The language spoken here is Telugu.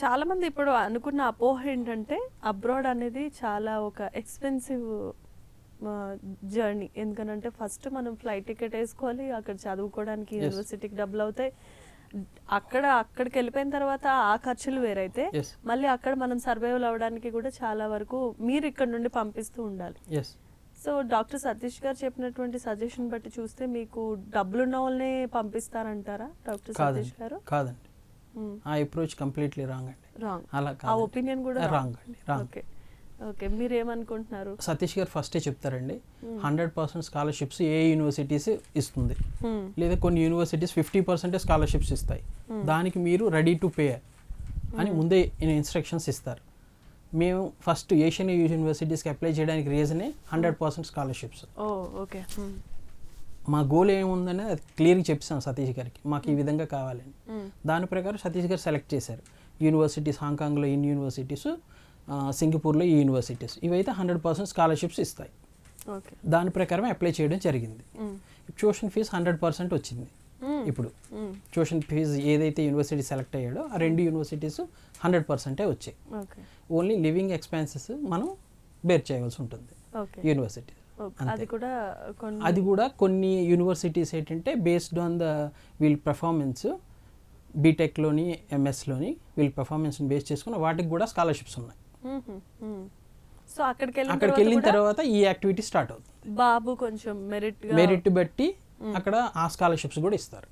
చాలా మంది ఇప్పుడు అనుకున్న అపోహ ఏంటంటే అబ్రాడ్ అనేది చాలా ఒక ఎక్స్పెన్సివ్ జర్నీ. ఎందుకనంటే ఫస్ట్ మనం ఫ్లైట్ టికెట్ వేసుకోవాలి, అక్కడ చదువుకోవడానికి Yes. యూనివర్సిటీకి డబ్బులు అవుతాయి. అక్కడికి వెళ్ళిపోయిన తర్వాత ఆ ఖర్చులు వేరైతే ఎస్ మళ్ళీ అక్కడ మనం సర్వైవల్ అవ్వడానికి కూడా చాలా వరకు మీరు ఇక్కడ నుండి పంపిస్తూ ఉండాలి. ఎస్ సో డాక్టర్ సతీష్ గారు చెప్పినటువంటి సజెషన్ బట్టి చూస్తే మీకు డబ్బులున్న వాళ్ళనే పంపిస్తారంటారా డాక్టర్ కాదండి సతీష్ గారు? కాదండి, ఆ అప్రోచ్ కంప్లీట్లీ రాంగ్ అండి. రాంగ్. అలా ఆ కాదు, ఒపీనియన్ కూడా రాంగ్ అండి, రాంగ్. ఓకే ఓకే, మీరేమనుకుంటున్నారు? సతీష్ గారు ఫస్టే చెప్తారండి 100% స్కాలర్షిప్స్ ఏ యూనివర్సిటీస్ ఇస్తుంది, లేదా కొన్ని యూనివర్సిటీస్ 50% స్కాలర్షిప్స్ ఇస్తాయి, దానికి మీరు రెడీ టు పే అని ముందే ఇన్స్ట్రక్షన్స్ ఇస్తారు. మేము ఫస్ట్ ఏషియన్ యూనివర్సిటీస్కి అప్లై చేయడానికి రీజనే 100% స్కాలర్షిప్స్. ఓ ఓకే. మా గోల్ ఏముందని అది క్లియర్గా చెప్పాం సతీష్ గారికి, మాకు ఈ విధంగా కావాలని. దాని ప్రకారం సతీష్ గారు సెలెక్ట్ చేశారు యూనివర్సిటీస్. హాంకాంగ్లో ఇన్ని యూనివర్సిటీస్, సింగపూర్లో ఈ యూనివర్సిటీస్, ఇవైతే 100% స్కాలర్షిప్స్ ఇస్తాయి. ఓకే. దాని ప్రకారం అప్లై చేయడం జరిగింది. ట్యూషన్ ఫీజు 100% వచ్చింది. ఇప్పుడు ట్యూషన్ ఫీజు ఏదైతే యూనివర్సిటీ సెలెక్ట్ అయ్యాడో ఆ రెండు యూనివర్సిటీస్ 100% వచ్చాయి. ఓకే. ఓన్లీ లివింగ్ ఎక్స్పెన్సెస్ మనం బేర్ చేయవలసి ఉంటుంది ఓకే. యూనివర్సిటీ. అది కూడా అది కూడా కొన్ని యూనివర్సిటీస్ ఏంటంటే బేస్డ్ ఆన్ ద వీళ్ళ పెర్ఫార్మెన్స్, బీటెక్లోని ఎంఎస్లోని వీళ్ళ పెర్ఫార్మెన్స్ని బేస్ చేసుకుని వాటికి కూడా స్కాలర్షిప్స్ ఉన్నాయి. సో అక్కడికి వెళ్ళిన తర్వాత ఈ యాక్టివిటీ స్టార్ట్ అవుతుంది. బాబు కొంచెం మెరిట్ బట్టి అక్కడ ఆ స్కాలర్షిప్స్ కూడా ఇస్తారు.